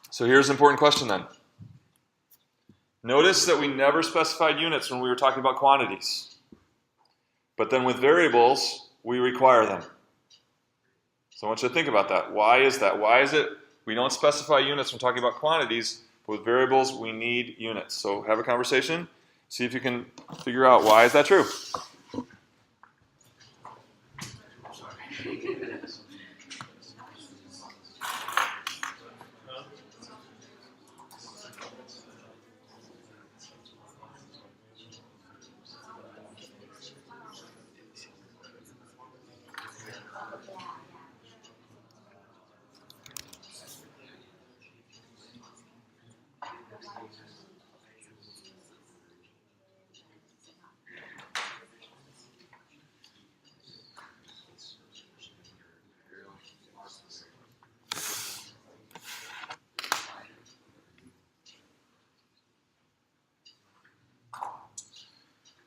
Speaker 1: So here's an important question then. Notice that we never specified units when we were talking about quantities. But then with variables, we require them. So I want you to think about that. Why is that? Why is it we don't specify units when talking about quantities, but with variables, we need units? So have a conversation. See if you can figure out why is that true.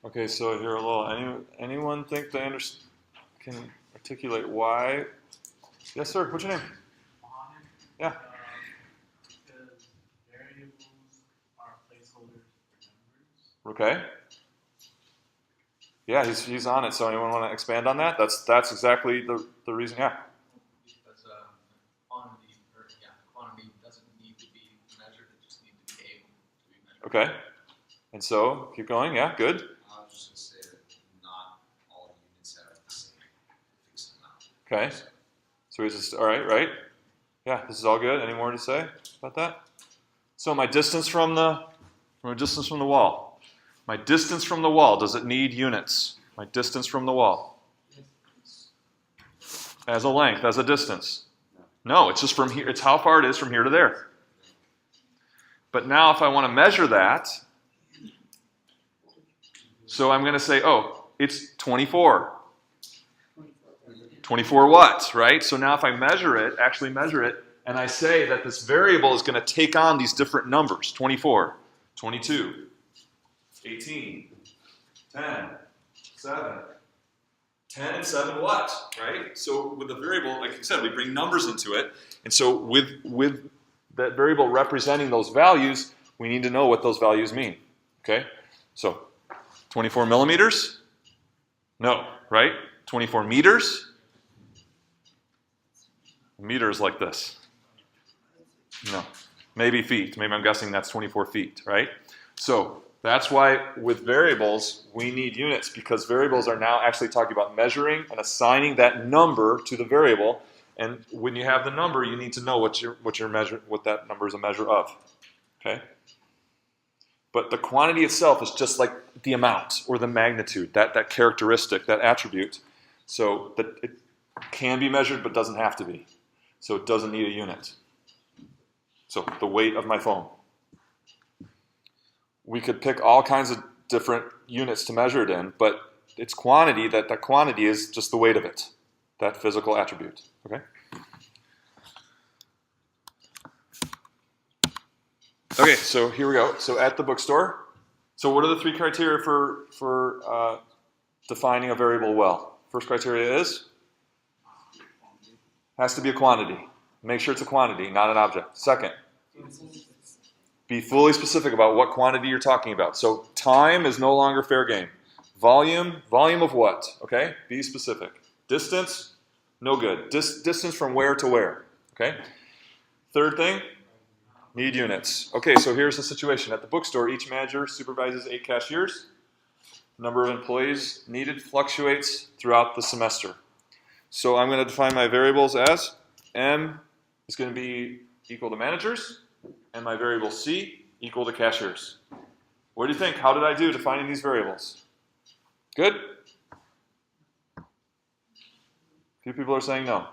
Speaker 1: Okay, so here a little. Anyone think they can articulate why? Yes, sir. What's your name? Yeah.
Speaker 8: Because variables are placeholders for numbers.
Speaker 1: Okay. Yeah, he's on it. So anyone want to expand on that? That's exactly the reason. Yeah.
Speaker 9: Because quantity doesn't need to be measured, it just needs to be able to be measured.
Speaker 1: Okay. And so keep going. Yeah. Good.
Speaker 9: I was just going to say that not all units have the same fixed amount.
Speaker 1: Okay. So he's just all right. Right. Yeah. This is all good. Any more to say about that? So my distance from the wall. My distance from the wall, does it need units? My distance from the wall. As a length, as a distance. No, it's just from here. It's how far it is from here to there. But now if I want to measure that, so I'm going to say, oh, it's 24. 24 watts, right? So now if I actually measure it, and I say that this variable is going to take on these different numbers, 24, 22, 18, 10, 7. 10 and 7 watts, right? So with the variable, like I said, we bring numbers into it. And so with that variable representing those values, we need to know what those values mean, okay? So 24 millimeters? No, right? 24 meters? Meters like this. No. Maybe feet. Maybe I'm guessing that's 24 feet, right? So that's why with variables, we need units, because variables are now actually talking about measuring and assigning that number to the variable. And when you have the number, you need to know what that number is a measure of. Okay? But the quantity itself is just like the amount or the magnitude, that characteristic, that attribute. So that it can be measured but doesn't have to be. So it doesn't need a unit. So the weight of my phone. We could pick all kinds of different units to measure it in, but it's quantity, that quantity is just the weight of it, that physical attribute. Okay? Okay, so here we go. So at the bookstore, so what are the 3 criteria for defining a variable well? First criteria is? Has to be a quantity. Make sure it's a quantity, not an object. Second, be fully specific about what quantity you're talking about. So time is no longer fair game. Volume of what? Okay, be specific. Distance, no good. Distance from where to where? Okay. Third thing, need units. Okay, so here's the situation. At the bookstore, each manager supervises 8 cashiers. Number of employees needed fluctuates throughout the semester. So I'm going to define my variables as M is going to be equal to managers, and my variable C equal to cashiers. What do you think? How did I do defining these variables? Good? A few people are saying no.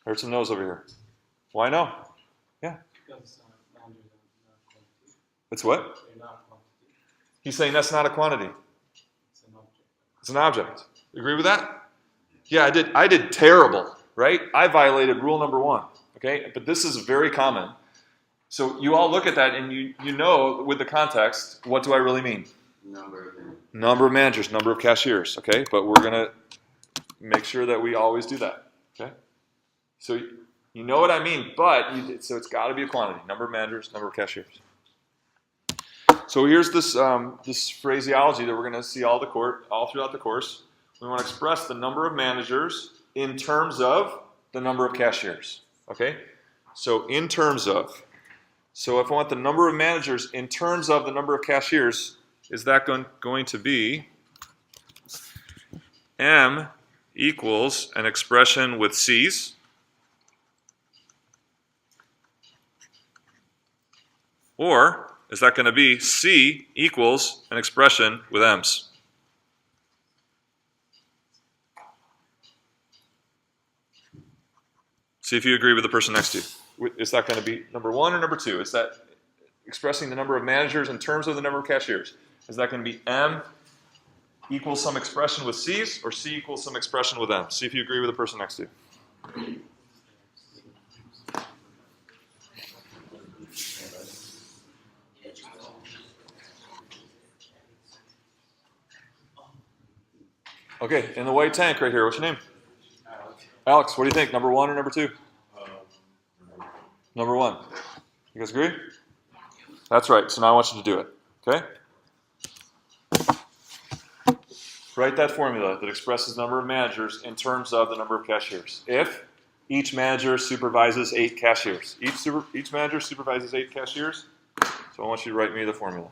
Speaker 1: Heard some no's over here. Why no? Yeah.
Speaker 10: Because boundaries are not quantity.
Speaker 1: It's what?
Speaker 10: They're not quantity.
Speaker 1: He's saying that's not a quantity.
Speaker 10: It's an object.
Speaker 1: It's an object. Agree with that? Yeah, I did terrible, right? I violated rule number 1, okay? But this is very common. So you all look at that and you know with the context, what do I really mean? Number of managers, number of cashiers, okay? But we're going to make sure that we always do that, okay? So you know what I mean, but so it's got to be a quantity, number of managers, number of cashiers. So here's this this phraseology that we're going to see all throughout the course. We want to express the number of managers in terms of the number of cashiers, okay? So in terms of. So if I want the number of managers in terms of the number of cashiers, is that going to be M equals an expression with C's, or is that going to be C equals an expression with M's? See if you agree with the person next to you. Is that going to be number 1 or number 2? Is that expressing the number of managers in terms of the number of cashiers? Is that going to be M equals some expression with C's, or C equals some expression with M? See if you agree with the person next to you. Okay, in the white tank right here, what's your name? Alex, what do you think? Number 1 or number 2? Number 1. You guys agree? That's right. So now I want you to do it. Okay? Write that formula that expresses number of managers in terms of the number of cashiers. If each manager supervises 8 cashiers. Each manager supervises 8 cashiers. So I want you to write me the formula.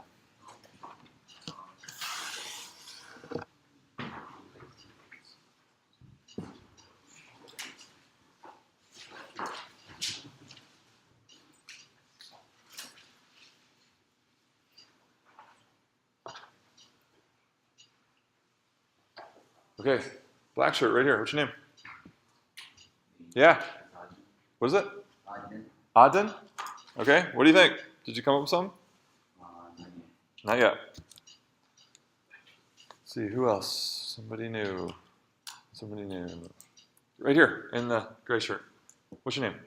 Speaker 1: Okay, black shirt right here. What's your name? Yeah. What is it? Adnan. Okay, what do you think? Did you come up with something? Not yet. Let's see, who else? Somebody new. Somebody new. Right here in the gray shirt. What's your name?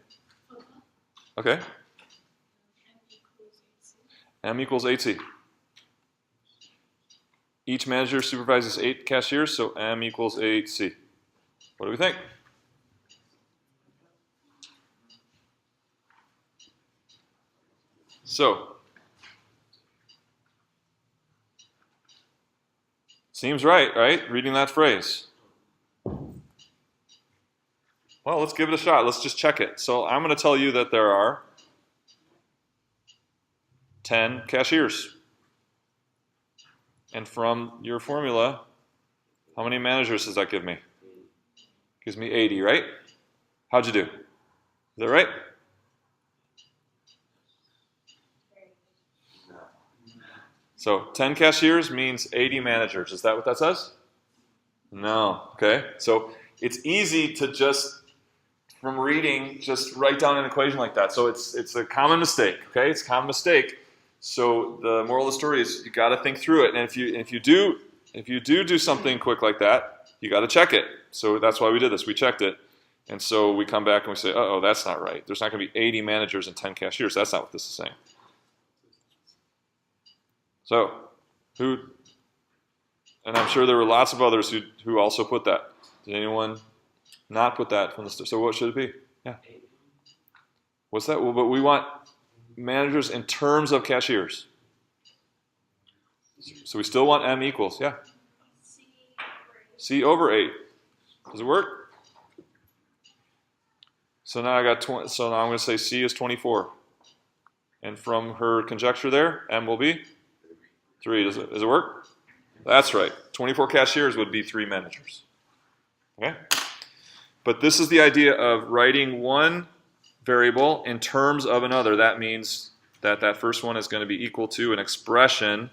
Speaker 1: Okay. M equals 8C. Each manager supervises 8 cashiers, so M equals 8C. What do we think? So, seems right, right? Reading that phrase. Well, let's give it a shot. Let's just check it. So I'm going to tell you that there are 10 cashiers. And from your formula, how many managers does that give me? Gives me 80, right? How'd you do? Is that right? So 10 cashiers means 80 managers. Is that what that says? No. Okay. So it's easy to just, from reading, just write down an equation like that. So it's a common mistake. Okay, it's a common mistake. So the moral of the story is you got to think through it, and if you do something quick like that, you got to check it. So that's why we did this. We checked it, and so we come back and we say, "Uh-oh, that's not right. There's not going to be 80 managers and 10 cashiers. That's not what this is saying." So, and I'm sure there were lots of others who also put that. Did anyone Not put that from the start. So what should it be? Yeah. What's that? Well, but we want managers in terms of cashiers. So we still want M equals, yeah. C over 8. Does it work? So now I got 20, so now I'm going to say C is 24. And from her conjecture there, M will be 3. Does it work? That's right. 24 cashiers would be 3 managers. Okay? But this is the idea of writing one variable in terms of another. That means that that first one is going to be equal to an expression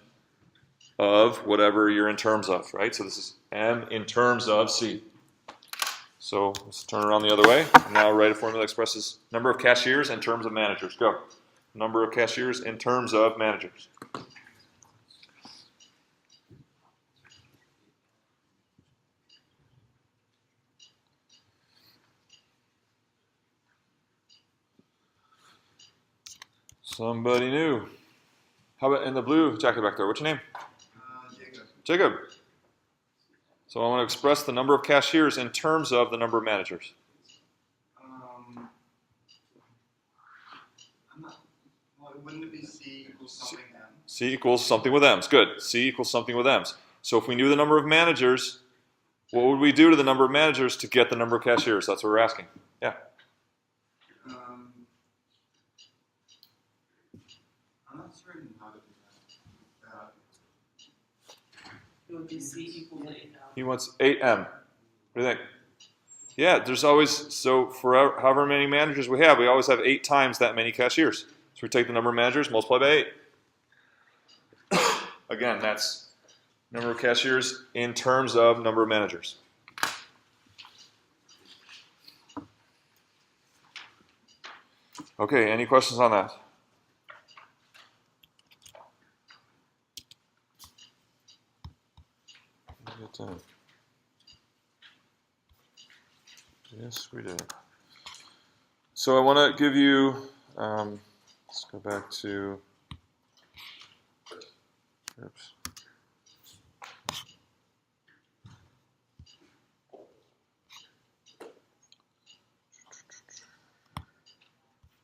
Speaker 1: of whatever you're in terms of, right? So this is M in terms of C. So let's turn it around the other way. And now write a formula that expresses number of cashiers in terms of managers. Go. Number of cashiers in terms of managers. Somebody new. How about in the blue jacket back there? What's your name?
Speaker 6: Jacob.
Speaker 1: Jacob. So I want to express the number of cashiers in terms of the number of managers.
Speaker 6: Wouldn't it be C equals something M?
Speaker 1: C equals something with M's. Good. C equals something with M's. So if we knew the number of managers, what would we do to the number of managers to get the number of cashiers? That's what we're asking. Yeah.
Speaker 6: I'm not certain how to do that.
Speaker 2: It would be C equals 8 now.
Speaker 1: He wants 8M. What do you think? Yeah, there's always, so for however many managers we have, we always have 8 times that many cashiers. So we take the number of managers, multiply by 8. Again, that's number of cashiers in terms of number of managers. Okay, any questions on that? Yes, we did. So I want to give you, let's go back to, oops.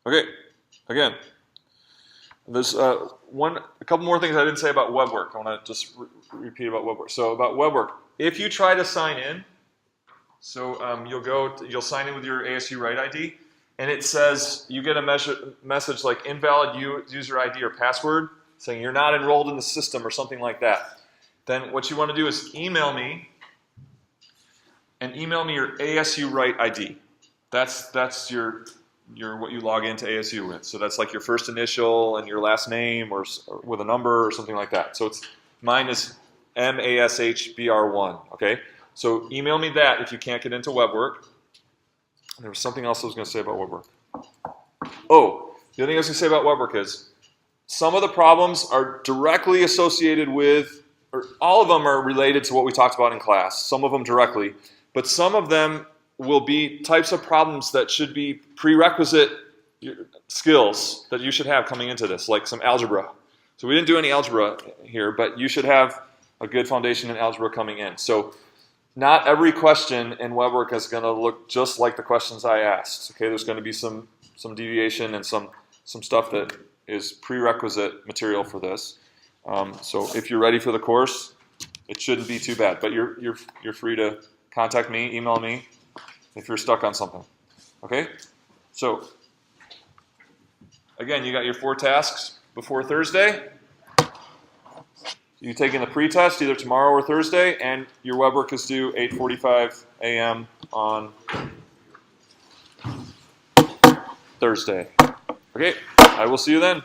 Speaker 1: Okay, again, there's a couple more things I didn't say about web work. I want to just repeat about web work. So about web work, if you try to sign in, so you'll sign in with your ASU Write ID, and it says you get a message like invalid user ID or password, saying you're not enrolled in the system or something like that. Then what you want to do is email me, and email me your ASU Write ID. That's your what you log into ASU with. So that's like your first initial and your last name, or with a number or something like that. So mine is MASHBR1. Okay. So email me that if you can't get into WebWork. There was something else I was going to say about WebWork. Oh, the other thing I was going to say about WebWork is some of the problems are directly associated with, or all of them are related to what we talked about in class. Some of them directly, but some of them will be types of problems that should be prerequisite skills that you should have coming into this, like some algebra. So we didn't do any algebra here, but you should have a good foundation in algebra coming in. So not every question in WebWork is going to look just like the questions I asked. Okay, there's going to be some deviation and some stuff that is prerequisite material for this. So if you're ready for the course, it shouldn't be too bad. But you're free to contact me, email me if you're stuck on something. Okay, so again, you got your 4 tasks before Thursday. You're taking the pre-test either tomorrow or Thursday, and your web work is due 8:45 a.m. on Thursday. Okay, I will see you then.